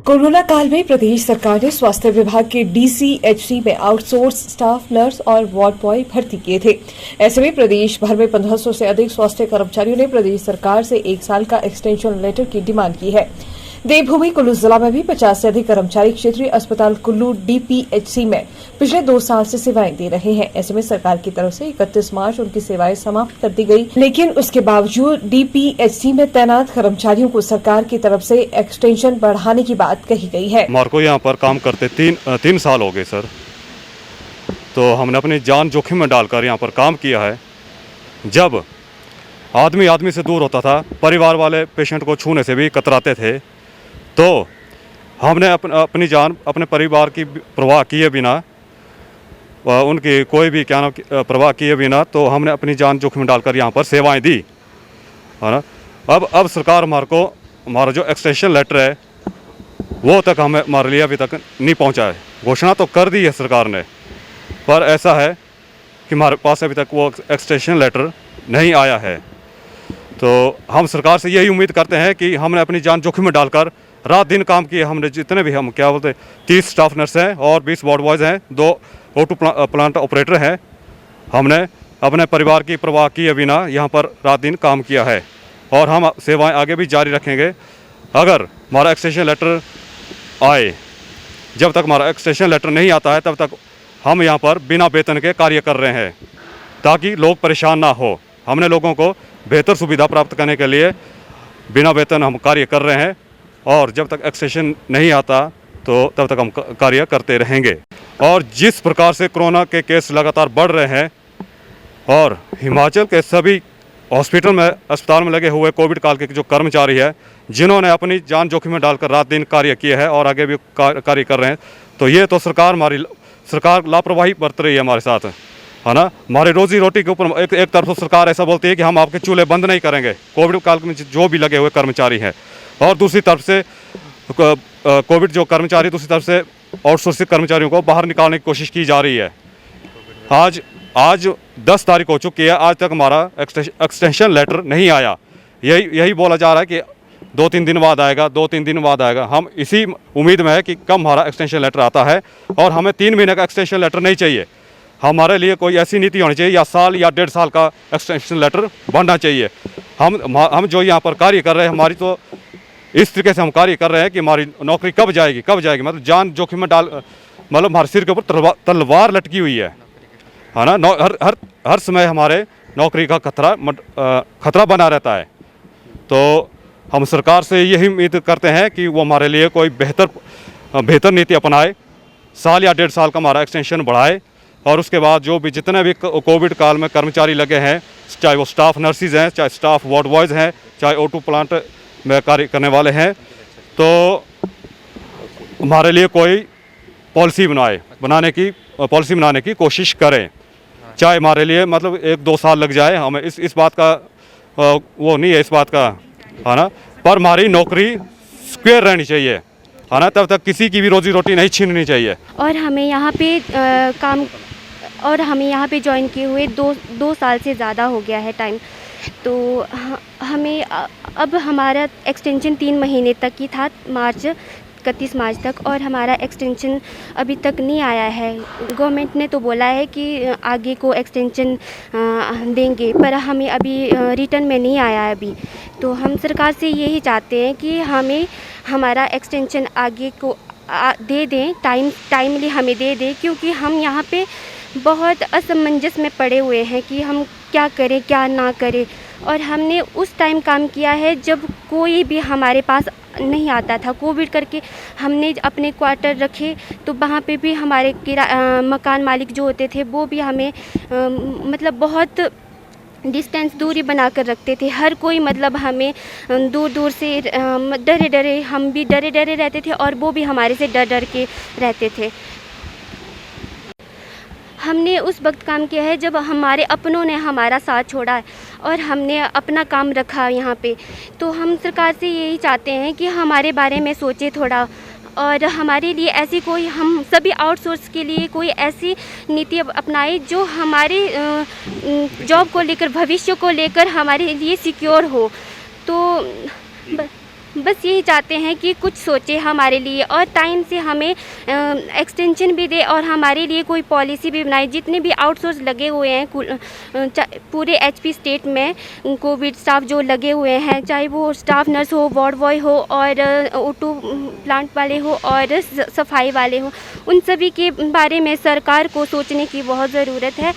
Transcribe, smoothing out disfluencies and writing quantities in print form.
Corona काल में प्रदेश सरकार ने स्वास्थ्य विभाग के डीसीएचसी में आउटसोर्स स्टाफ नर्स और वार्ड बॉय भर्ती किए थे। ऐसे में प्रदेश भर में 1500 से अधिक स्वास्थ्य कर्मचारियों ने प्रदेश सरकार से 1 साल का एक्सटेंशन लेटर की डिमांड की है। देवभूमि कुल्लू जिला में भी 50 से अधिक कर्मचारी क्षेत्रीय अस्पताल कुल्लू डीपीएचसी में पिछले 2 साल से सेवाएं दे रहे हैं। ऐसे में सरकार की तरफ से 31 मार्च उनकी सेवाएं समाप्त कर दी गई, लेकिन उसके बावजूद डीपीएचसी में तैनात कर्मचारियों को सरकार की तरफ से एक्सटेंशन बढ़ाने की बात कही गई है। हमारे को यहाँ पर काम करते तीन साल हो गए सर, तो हमने अपनी जान जोखिम में डालकर यहाँ पर काम किया है। जब आदमी से दूर होता था, परिवार वाले पेशेंट को छूने से भी कतराते थे, तो हमने अपनी जान अपने परिवार की परवाह किए बिना, उनकी कोई भी परवाह किए बिना, तो हमने अपनी जान जोखिम में डालकर यहाँ पर सेवाएं दी, है ना। अब सरकार हमारा जो एक्सटेंशन लेटर है वो तक हमारे लिए अभी तक नहीं पहुँचा है। घोषणा तो कर दी है सरकार ने, पर ऐसा है कि हमारे पास अभी तक वो एक्सटेंशन लेटर नहीं आया है। तो हम सरकार से यही उम्मीद करते हैं कि हमने अपनी जान जोखिम में डालकर रात दिन काम किए। हमने जितने भी 30 स्टाफ नर्स हैं और 20 वार्ड बॉयज़ हैं, 2 O2 प्लांट ऑपरेटर हैं। हमने अपने परिवार की परवाह किए बिना यहाँ पर रात दिन काम किया है और हम सेवाएं आगे भी जारी रखेंगे। अगर हमारा एक्सटेंशन लेटर आए, जब तक हमारा एक्सटेंशन लेटर नहीं आता है तब तक हम यहाँ पर बिना वेतन के कार्य कर रहे हैं, ताकि लोग परेशान ना हो। हमने लोगों को बेहतर सुविधा प्राप्त करने के लिए बिना वेतन हम कार्य कर रहे हैं, और जब तक एक्सटेंशन नहीं आता तो तब तक हम कार्य करते रहेंगे। और जिस प्रकार से कोरोना के केस लगातार बढ़ रहे हैं और हिमाचल के सभी अस्पताल में लगे हुए कोविड काल के जो कर्मचारी हैं, जिन्होंने अपनी जान जोखिम में डालकर रात दिन कार्य किए हैं और आगे भी कार्य कर रहे हैं, तो ये तो सरकार लापरवाही बरत रही है हमारे साथ, है ना। हमारे रोजी रोटी के ऊपर एक तरफ तो सरकार ऐसा बोलती है कि हम आपके चूल्हे बंद नहीं करेंगे, कोविड काल में जो भी लगे हुए कर्मचारी हैं, और दूसरी तरफ से कोविड जो कर्मचारी, दूसरी तरफ से आउटसोर्सिंग कर्मचारियों को बाहर निकालने की कोशिश की जा रही है। आज 10 तारीख हो चुकी है, आज तक हमारा एक्सटेंशन लेटर नहीं आया। यही बोला जा रहा है कि 2-3 दिन बाद आएगा, 2-3 दिन बाद आएगा। हम इसी उम्मीद में है कि कब हमारा एक्सटेंशन लेटर आता है, और हमें 3 महीने का एक्सटेंशन लेटर नहीं चाहिए। हमारे लिए कोई ऐसी नीति होनी चाहिए, या साल या 1.5 साल का एक्सटेंशन लेटर बनना चाहिए। हम जो यहाँ पर कार्य कर रहे हैं, हमारी तो इस तरीके से हम कार्य कर रहे हैं कि हमारी नौकरी कब जाएगी, मतलब जान जोखिम में डाल, मतलब हमारे सिर के ऊपर तलवार लटकी हुई है ना। हर समय हमारे नौकरी का खतरा बना रहता है। तो हम सरकार से यही उम्मीद करते हैं कि वो हमारे लिए कोई बेहतर नीति अपनाए, साल या 1.5 साल का हमारा एक्सटेंशन बढ़ाए, और उसके बाद जो भी जितने भी कोविड काल में कर्मचारी लगे हैं, चाहे वो स्टाफ नर्सिस हैं, चाहे स्टाफ वार्ड बॉयज़ हैं, चाहे O2 प्लांट में कार्य करने वाले हैं, तो हमारे लिए कोई पॉलिसी बनाने की कोशिश करें। चाहे हमारे लिए मतलब 1-2 साल लग जाए, हमें इस बात का वो नहीं है, इस बात का, है ना। पर हमारी नौकरी सिक्योर रहनी चाहिए, है ना, तब तक किसी की भी रोजी रोटी नहीं छीननी चाहिए। और हमें यहाँ पे ज्वाइन किए हुए 2 साल से ज़्यादा हो गया है टाइम। तो हमें अब हमारा एक्सटेंशन 3 महीने तक ही था, 31 मार्च तक, और हमारा एक्सटेंशन अभी तक नहीं आया है। गवर्नमेंट ने तो बोला है कि आगे को एक्सटेंशन देंगे, पर हमें अभी रिटर्न में नहीं आया है अभी। तो हम सरकार से यही चाहते हैं कि हमें हमारा एक्सटेंशन आगे को दे दें, टाइमली हमें दे दें, क्योंकि हम यहाँ पे बहुत असमंजस में पड़े हुए हैं कि हम क्या करें क्या ना करें। और हमने उस टाइम काम किया है जब कोई भी हमारे पास नहीं आता था। कोविड करके हमने अपने क्वार्टर रखे, तो वहाँ पे भी हमारे मकान मालिक जो होते थे वो भी हमें मतलब बहुत डिस्टेंस दूरी बना कर रखते थे। हर कोई मतलब हमें दूर से डरे हम भी डरे रहते थे, और वो भी हमारे से डर के रहते थे। हमने उस वक्त काम किया है जब हमारे अपनों ने हमारा साथ छोड़ा है और हमने अपना काम रखा यहाँ पे। तो हम सरकार से यही चाहते हैं कि हमारे बारे में सोचे थोड़ा, और हमारे लिए ऐसी कोई, हम सभी आउटसोर्स के लिए कोई ऐसी नीति अपनाए जो हमारे जॉब को लेकर, भविष्य को लेकर हमारे लिए सिक्योर हो। तो बस यही चाहते हैं कि कुछ सोचे हमारे लिए और टाइम से हमें एक्सटेंशन भी दे और हमारे लिए कोई पॉलिसी भी बनाए। जितने भी आउटसोर्स लगे हुए हैं पूरे एचपी स्टेट में कोविड स्टाफ जो लगे हुए हैं, चाहे वो स्टाफ नर्स हो, वार्ड बॉय हो और O2 प्लांट वाले हो और सफाई वाले हो, उन सभी के बारे में सरकार को सोचने की बहुत ज़रूरत है।